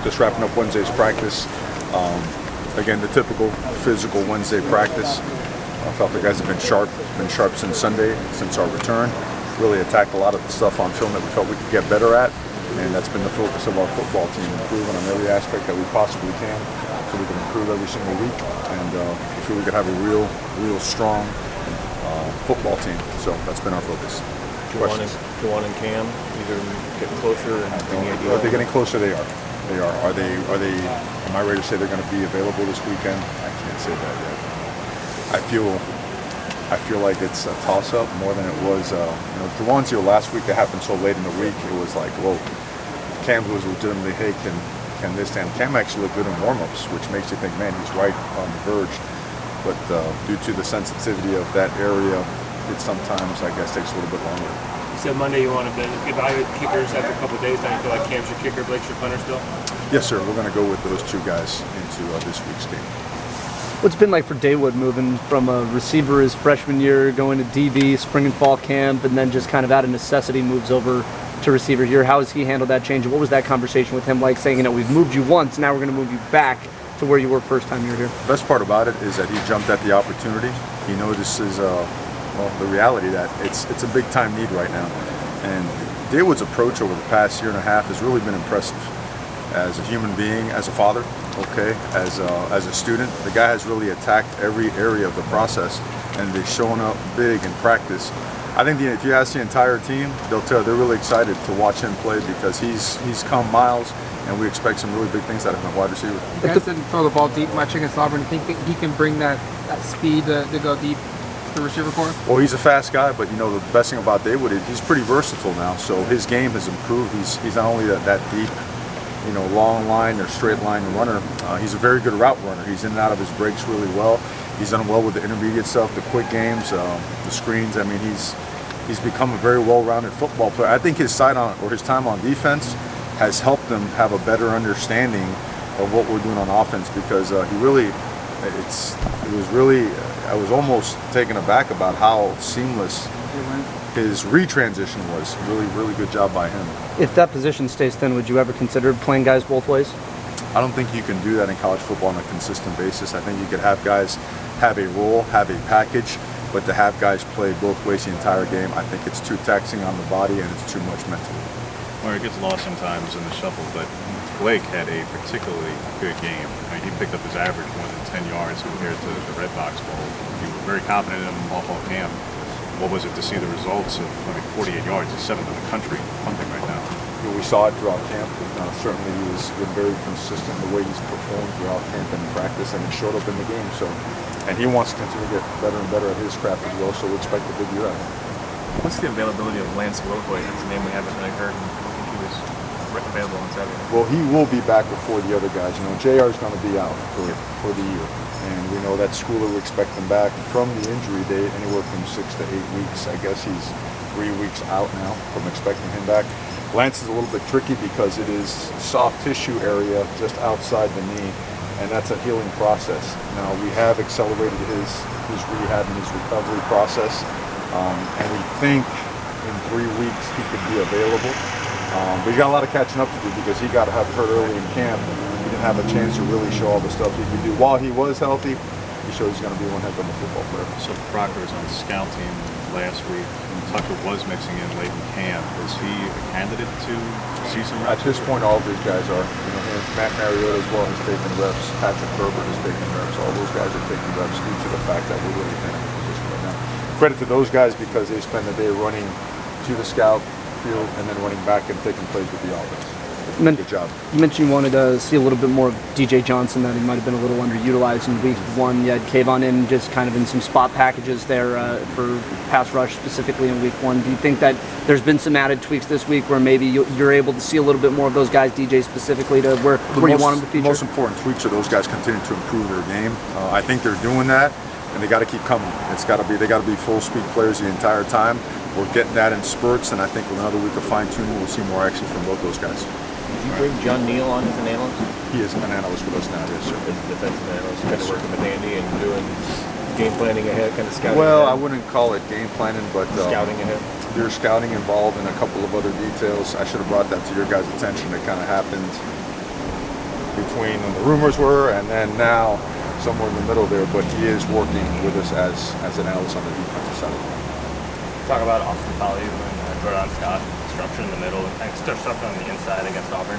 just wrapping up Wednesday's practice. Again, the typical physical Wednesday practice. I felt the guys have been sharp since Sunday, since our return. Really attacked a lot of the stuff on film that we felt we could get better at, and that's been the focus of our football team, improving on every aspect that we possibly can, so we can improve every single week, and we feel we could have a real strong football team. So that's been our focus. Juwan and Cam either getting closer and are they getting closer? They are. They are. Are they? Am I ready to say they're going to be available this weekend? I can't say that yet. I feel like it's a toss-up more than it was. Juwan's here last week. It happened so late in the week. It was like, whoa. Cam was legitimately, hey, can this stand? Cam actually looked good in warm-ups, which makes you think, man, he's right on the verge. But due to the sensitivity of that area, it sometimes, I guess, takes a little bit longer. You said Monday you want to evaluate the kickers after a couple of days. Now you feel like Cam's your kicker, Blake's your punter still? Yes, sir. We're going to go with those two guys into this week's game. What's it been like for Dawood moving from a receiver his freshman year, going to DB, spring and fall camp, and then just kind of out of necessity moves over to receiver here? How has he handled that change? And what was that conversation with him like, saying, we've moved you once, now we're going to move you back to where you were first time you were here? The best part about it is that he jumped at the opportunity. He notices the reality that it's a big time need right now. And Dawood's approach over the past year and a half has really been impressive. As a human being, as a father, as a student, the guy has really attacked every area of the process, and they've shown up big in practice. I think if you ask the entire team, they'll tell you they're really excited to watch him play because he's come miles, and we expect some really big things out of him at wide receiver. You guys didn't throw the ball deep much against Auburn. Do you think he can bring that speed to go deep to the receiver corps? Well, he's a fast guy, but the best thing about Dawood is he's pretty versatile now. So his game has improved. He's not only that deep, long line or straight line runner. He's a very good route runner. He's in and out of his breaks really well. He's done well with the intermediate stuff, the quick games, the screens. I mean, he's become a very well-rounded football player. I think his time on defense has helped him have a better understanding of what we're doing on offense, because I was almost taken aback about how seamless his retransition was. Really good job by him. If that position stays thin, would you ever consider playing guys both ways? I don't think you can do that in college football on a consistent basis. I think you could have guys have a role, have a package, but to have guys play both ways the entire game, I think it's too taxing on the body and it's too much mentally. Well, it gets lost sometimes in the shuffle, but Blake had a particularly good game. He picked up his average more than 10 yards compared to the Red Box Bowl. You were very confident in him off camp. What was it to see the results of 48 yards, he's 7th in the country punting right now? We saw it throughout camp. Certainly he's been very consistent in the way he's performed throughout camp and practice, and it showed up in the game. And he wants to continue to get better and better at his craft as well, so we expect a big year out of him. What's the availability of Lance Lothway? That's a name we haven't really heard, and I don't think he was available on Saturday. Well, he will be back before the other guys. JR is going to be out for the year. And we know that Schooler, we expect him back from the injury date anywhere from 6 to 8 weeks. I guess he's 3 weeks out now from expecting him back. Lance is a little bit tricky because it is soft tissue area just outside the knee, and that's a healing process. Now, we have accelerated his rehab and his recovery process, and we think in 3 weeks he could be available. But he's got a lot of catching up to do because he got hurt early in camp. He didn't have a chance to really show all the stuff he could do. While he was healthy, he showed he's going to be one heck of a football player. So Proctor was on the scout team last week, and Tucker was mixing in late in camp. Is he a candidate to see some reps? At this point, all of these guys are. Matt Mariota as well has taken reps. Patrick Herbert has taken reps. All those guys are taking reps due to the fact that we're really in a position right now. Credit to those guys because they spend the day running to the scout field and then running back and taking plays with the offense. Good job. You mentioned you wanted to see a little bit more of DJ Johnson, that he might have been a little underutilized in week one. You had Kayvon in just kind of in some spot packages there for pass rush specifically in week one. Do you think that there's been some added tweaks this week where maybe you're able to see a little bit more of those guys, DJ specifically, to where you want them to feature? The most important tweaks are those guys continue to improve their game. I think they're doing that, and they got to keep coming. They got to be full speed players the entire time. We're getting that in spurts, and I think with another week of fine tuning, we'll see more action from both those guys. Did you bring John Neal on as an analyst? He is an analyst with us now, yes, sir. As a defensive analyst, kind of working with Andy and doing game planning ahead, kind of scouting Well, ahead. I wouldn't call it game planning, but Scouting ahead. There's scouting involved in a couple of other details. I should have brought that to your guys' attention. It kind of happened between when the rumors were and then now somewhere in the middle there, but he is working with us as an analyst on the defensive side of the ball. Talk about Austin Poly and Jordan Scott, structure in the middle and extra structure on the inside against Auburn.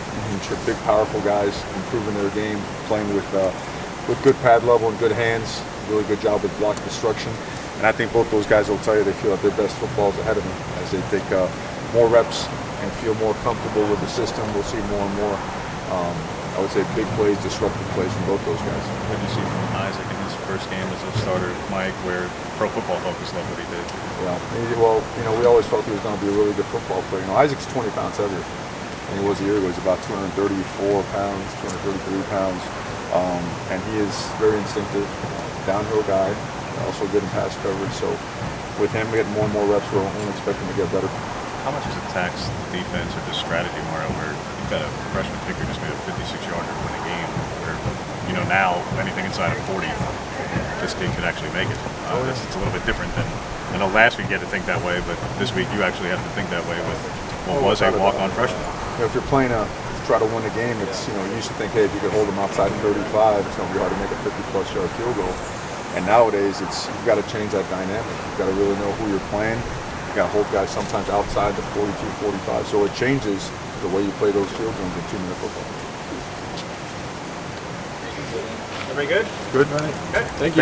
Big, powerful guys, improving their game, playing with good pad level and good hands. Really good job with block destruction. And I think both those guys will tell you they feel that their best football is ahead of them as they take more reps and feel more comfortable with the system. We'll see more and more, I would say, big plays, disruptive plays from both those guys. What did you see from Isaac in his first game as a starter, Mike, where Pro Football Focus loved what he did? Yeah, well, we always felt he was going to be a really good football player. Isaac's 20 pounds heavier than he was a year ago. He's about 234 pounds, 233 pounds, and he is very instinctive, downhill guy, also good in pass coverage. So with him getting more and more reps, we'll only expect him to get better. How much is it tax defense or just strategy, Mario, where you've got a freshman kicker just made a 56-yarder to win a game, where, now anything inside of 40, this kid could actually make it. It's a little bit different than, I know last week you had to think that way, but this week you actually have to think that way with what was a walk-on freshman. If you're playing to try to win a game, it's, you used to think, hey, if you could hold them outside 35, it's going to be hard to make a 50-plus yard field goal. And nowadays, you've got to change that dynamic. You've got to really know who you're playing. You got to hold guys sometimes outside the 42, 45. So it changes the way you play those field zones in 2-minute football. Everybody good? Good. Thank you.